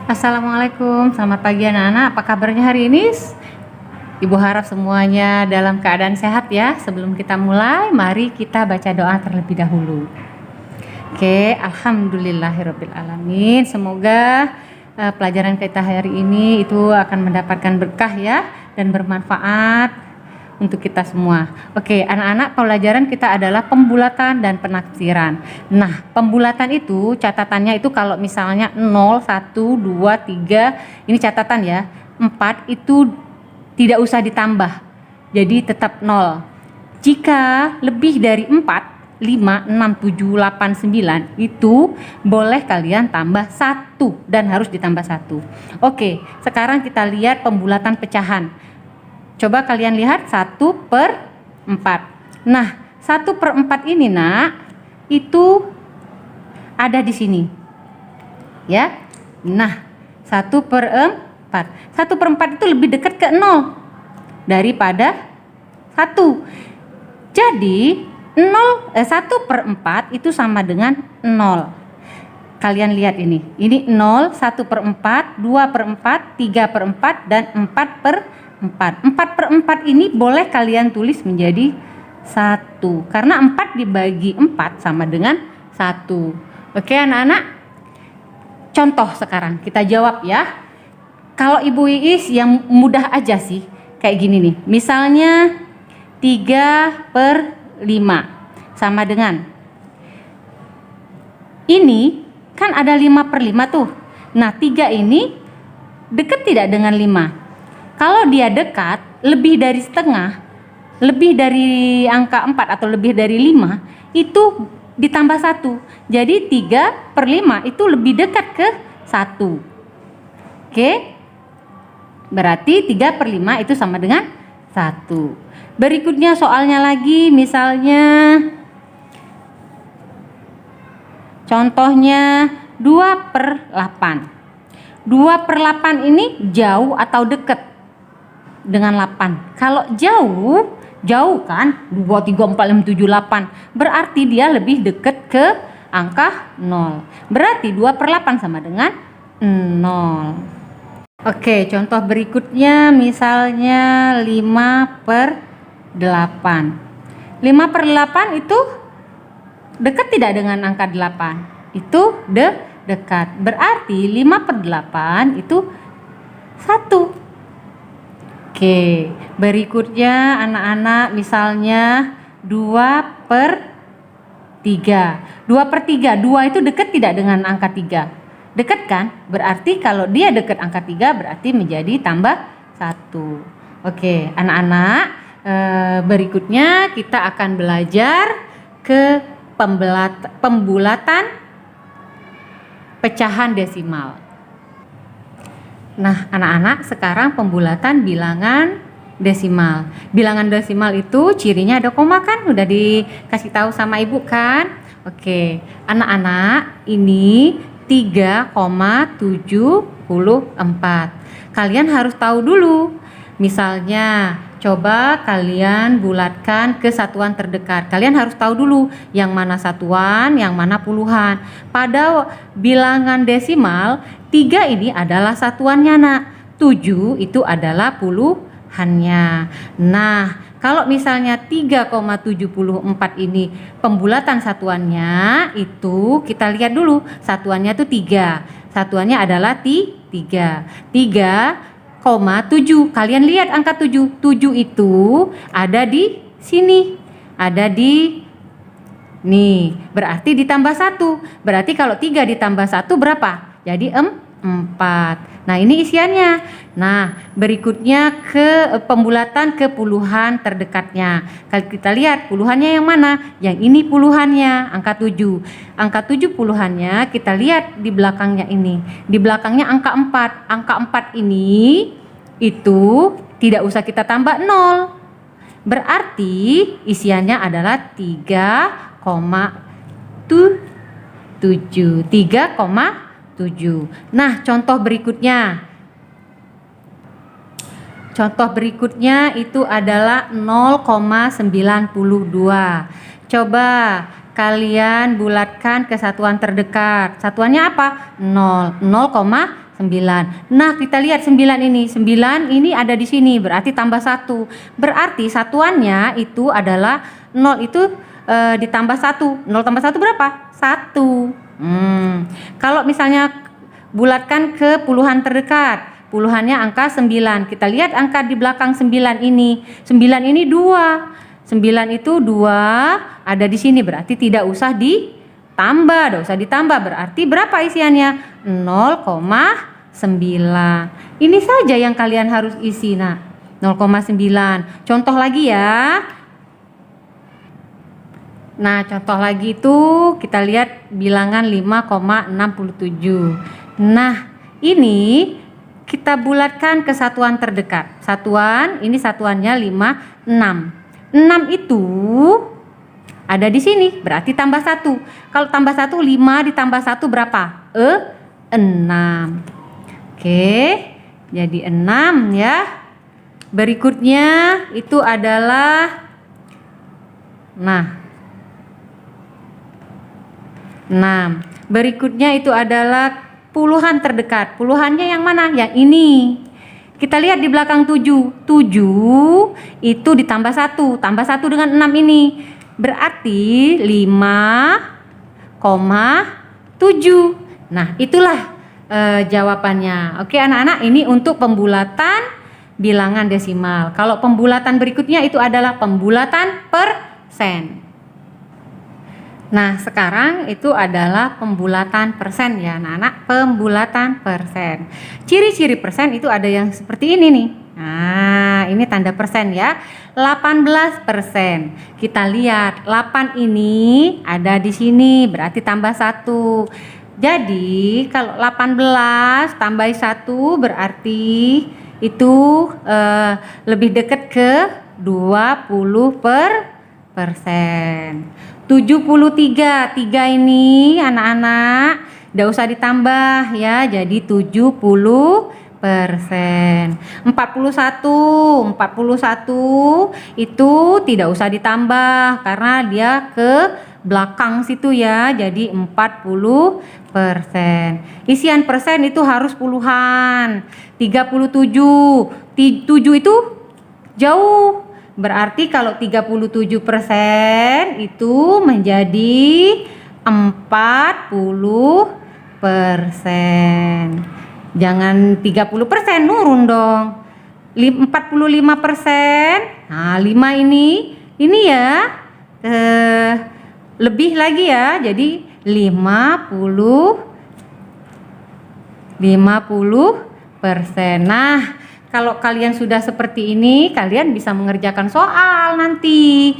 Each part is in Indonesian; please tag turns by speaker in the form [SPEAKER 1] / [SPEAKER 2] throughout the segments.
[SPEAKER 1] Assalamualaikum, selamat pagi anak-anak. Apa kabarnya hari ini? Ibu harap semuanya dalam keadaan sehat ya. Sebelum kita mulai, mari kita baca doa terlebih dahulu. Oke, alhamdulillahirabbil alamin. Semoga pelajaran kita hari ini itu akan mendapatkan berkah ya dan bermanfaat untuk kita semua. Oke, anak-anak, pelajaran kita adalah pembulatan dan penafsiran. Nah, pembulatan itu catatannya itu kalau misalnya 0, 1, 2, 3, ini catatan ya. 4 itu tidak usah ditambah. Jadi tetap 0. Jika lebih dari 4, 5, 6, 7, 8, 9 itu boleh kalian tambah 1 dan harus ditambah 1. Oke, sekarang kita lihat pembulatan pecahan. Coba kalian lihat 1/4. Nah, 1/4 ini nak, itu ada di sini. Ya. Nah, 1/4. 1/4 itu lebih dekat ke 0 daripada 1. Jadi 1/4 itu sama dengan 0. Kalian lihat ini 0, 1/4, 2/4, 3/4 dan 4/4. 4/4 ini boleh kalian tulis menjadi 1 karena 4 dibagi 4 sama dengan 1. Oke anak-anak, contoh sekarang kita jawab ya. Kalau Ibu Iis yang mudah aja sih kayak gini nih, misalnya 3/5 sama dengan ini kan ada 5/5 tuh. Nah 3 ini dekat tidak dengan 5? Kalau dia dekat, lebih dari setengah, lebih dari angka 4 atau lebih dari 5, itu ditambah 1. Jadi 3/5 itu lebih dekat ke 1. Oke? Berarti 3/5 itu sama dengan 1. Berikutnya soalnya lagi, misalnya contohnya 2/8. 2/8 ini jauh atau dekat dengan 8. Kalau jauh kan 2, 3, 4, 5, 7, 8. Berarti dia lebih dekat ke angka 0. Berarti 2/8 sama dengan 0. Oke, contoh berikutnya misalnya 5/8. 5/8 itu dekat tidak dengan angka 8? Itu dekat. Berarti 5/8 itu 1. Oke, berikutnya anak-anak misalnya 2/3. 2/3, 2 itu dekat tidak dengan angka 3? Dekat kan? Berarti kalau dia dekat angka 3 berarti menjadi tambah 1. Oke, anak-anak, berikutnya kita akan belajar ke pembulatan pecahan desimal. Nah, anak-anak, sekarang pembulatan bilangan desimal. Bilangan desimal itu cirinya ada koma kan? Udah dikasih tahu sama Ibu kan? Oke, anak-anak, ini 3,74. Kalian harus tahu dulu. Misalnya, coba kalian bulatkan ke satuan terdekat. Kalian harus tahu dulu yang mana satuan, yang mana puluhan. Pada bilangan desimal, 3 ini adalah satuannya nak. 7 itu adalah puluhannya. Nah, kalau misalnya 3,74 ini pembulatan satuannya, itu kita lihat dulu. Satuannya itu 3. Satuannya adalah 3. 3,7. Kalian lihat angka 7. 7 itu ada di sini. Ada di nih. Berarti ditambah 1. Berarti kalau 3 ditambah 1 berapa? Jadi 4. Nah ini isiannya. Nah berikutnya ke pembulatan ke puluhan terdekatnya. Kalau kita lihat puluhannya yang mana? Yang ini puluhannya angka 7. Angka 7 puluhannya kita lihat di belakangnya ini. Di belakangnya angka 4. Angka 4 ini itu tidak usah kita tambah 0. Berarti isiannya adalah 3,7. 3,7. Nah, contoh berikutnya. Contoh berikutnya itu adalah 0,92. Coba kalian bulatkan ke satuan terdekat. Satuannya apa? 0. 9. Nah, kita lihat 9 ini. 9 ini ada di sini, berarti tambah 1. Berarti satuannya itu adalah 0 itu ditambah 1. 0 tambah 1 berapa? 1. Kalau misalnya bulatkan ke puluhan terdekat, puluhannya angka 9. Kita lihat angka di belakang 9 ini. 9 ini 2. 9 itu 2 ada di sini, berarti tidak usah ditambah, tidak usah ditambah. Berarti berapa isiannya? 0,9. Ini saja yang kalian harus isi, nak. 0,9. Contoh lagi ya. Nah, contoh lagi itu kita lihat bilangan 5,67. Nah, ini kita bulatkan ke satuan terdekat. Satuan, ini satuannya 5, 6. 6 itu ada di sini, berarti tambah 1. Kalau tambah 1, 5 ditambah 1 berapa? 6. Oke, jadi 6 ya. Berikutnya itu adalah 6. Berikutnya itu adalah puluhan terdekat. Puluhannya yang mana? Yang ini. Kita lihat di belakang 7. 7 itu ditambah 1. Tambah 1 dengan 6 ini. Berarti 5,7. Nah, itulah jawabannya. Oke anak-anak, ini untuk pembulatan bilangan desimal. Kalau pembulatan berikutnya itu adalah pembulatan persen. Nah, sekarang itu adalah pembulatan persen ya anak-anak, pembulatan persen. Ciri-ciri persen itu ada yang seperti ini nih. Nah, ini tanda persen ya. 18%. Kita lihat 8 ini ada di sini, berarti tambah 1. Jadi, kalau 18 tambah 1 berarti itu lebih dekat ke 20%. 73, 3 ini anak-anak tidak usah ditambah ya, jadi 70%. 41 itu tidak usah ditambah karena dia ke belakang situ ya, jadi 40%. Isian persen itu harus puluhan. 37, 7 itu jauh. Berarti kalau 37% itu menjadi 40%. Jangan 30%, nurun dong. 45%. Nah, 5 ini ya lebih lagi ya. Jadi 50%. Nah, kalau kalian sudah seperti ini, kalian bisa mengerjakan soal nanti.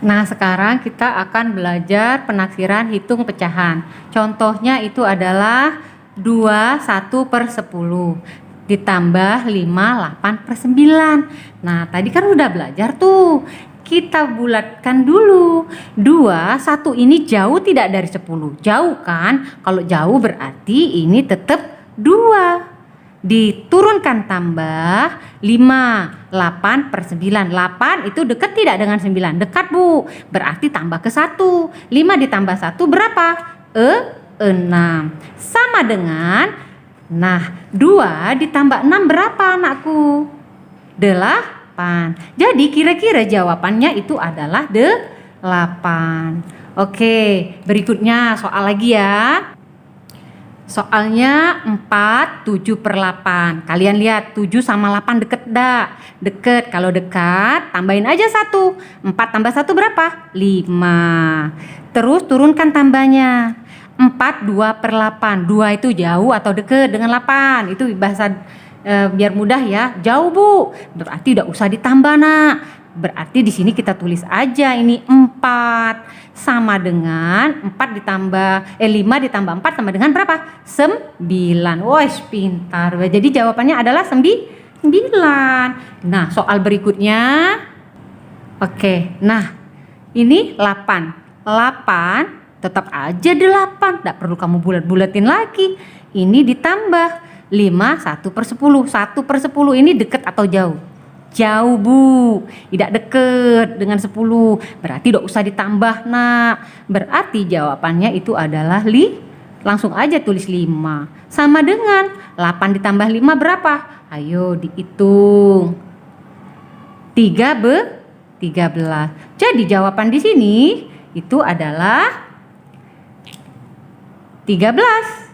[SPEAKER 1] Nah, sekarang kita akan belajar penaksiran hitung pecahan. Contohnya itu adalah 21/10 ditambah 58/9. Nah, tadi kan udah belajar tuh. Kita bulatkan dulu. 21 ini jauh tidak dari 10? Jauh kan? Kalau jauh berarti ini tetap 2. Diturunkan tambah 5, 8/9. 8 itu dekat tidak dengan 9? Dekat, Bu. Berarti tambah ke 1. 5 ditambah 1 berapa? 6. Sama dengan, nah 2 ditambah 6 berapa anakku? 8. Jadi kira-kira jawabannya itu adalah 8. Oke, berikutnya soal lagi ya. Soalnya 4, 7/8. Kalian lihat 7 sama 8 deket dak? Deket. Kalau dekat tambahin aja 1. 4 tambah 1 berapa? 5. Terus turunkan tambahnya. 4, 2/8. 2 itu jauh atau deket dengan 8? Itu bahasa biar mudah ya. Jauh, Bu. Berarti tidak usah ditambah, nak. Berarti di sini kita tulis aja ini 4 sama dengan 5 ditambah 4 sama dengan berapa? 9. Woi, pintar. Jadi jawabannya adalah 9. Nah, soal berikutnya. Oke. Nah, ini 8. 8 tetap aja 8. Tidak perlu kamu bulat-bulatin lagi. Ini ditambah 5, 1/10. 1/10 ini dekat atau jauh? Jauh, Bu. Tidak dekat dengan 10. Berarti tidak usah ditambah, nak. Berarti jawabannya itu adalah 5. Langsung aja tulis 5. Sama dengan 8 ditambah 5 berapa? Ayo dihitung. 13. Jadi jawaban di sini itu adalah 13.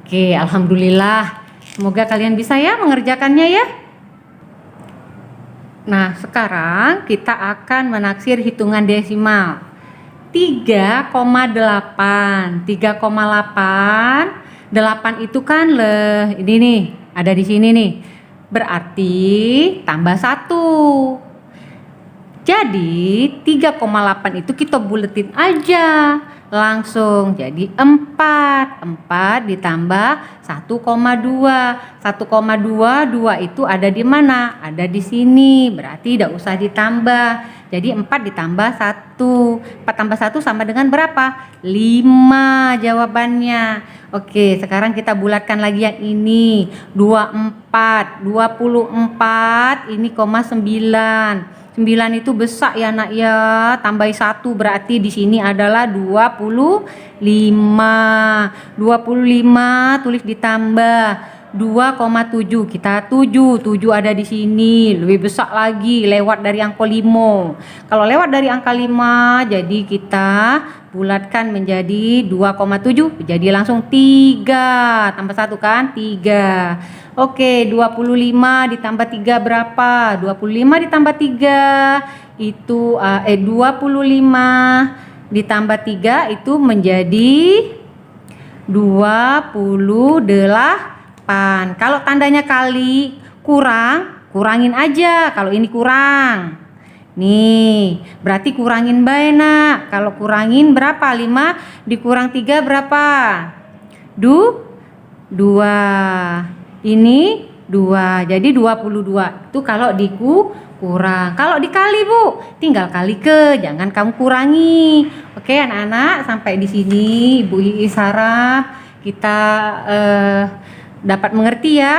[SPEAKER 1] Oke, alhamdulillah. Semoga kalian bisa ya mengerjakannya ya. Nah, sekarang kita akan menaksir hitungan desimal. 3,8. 8 itu kan ini nih, ada di sini nih. Berarti tambah 1. Jadi 3,8 itu kita buletin aja. Langsung jadi 4 ditambah 1,2. 1,2 itu ada di mana? Ada di sini, berarti tidak usah ditambah. Jadi 4 ditambah 1. 4 tambah 1 sama dengan berapa? 5 jawabannya. Oke, sekarang kita bulatkan lagi yang ini. 24 ini koma 9. 9 itu besar ya nak ya, tambah 1 berarti di sini adalah 25. 25 tulis ditambah 2,7, kita 7 ada di sini, lebih besar lagi lewat dari angka 5. Kalau lewat dari angka 5 jadi kita bulatkan menjadi 2,7, jadi langsung 3 tambah 1 kan 3. Oke, 25 ditambah 3 berapa? 25 ditambah 3 itu 25 ditambah 3 itu menjadi 28. Kalau tandanya kali kurangin aja. Kalau ini kurang. Nih, berarti kurangin bae nak. Kalau kurangin berapa? 5 dikurang 3 berapa? 2. Ini 2, jadi 22. Itu kalau kurang. Kalau dikali Bu, tinggal kali ke, jangan kamu kurangi. Oke anak-anak, sampai di sini Ibu Iis harap kita dapat mengerti ya.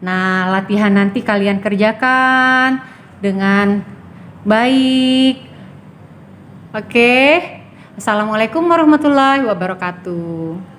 [SPEAKER 1] Nah, latihan nanti kalian kerjakan dengan baik. Oke. Assalamualaikum warahmatullahi wabarakatuh.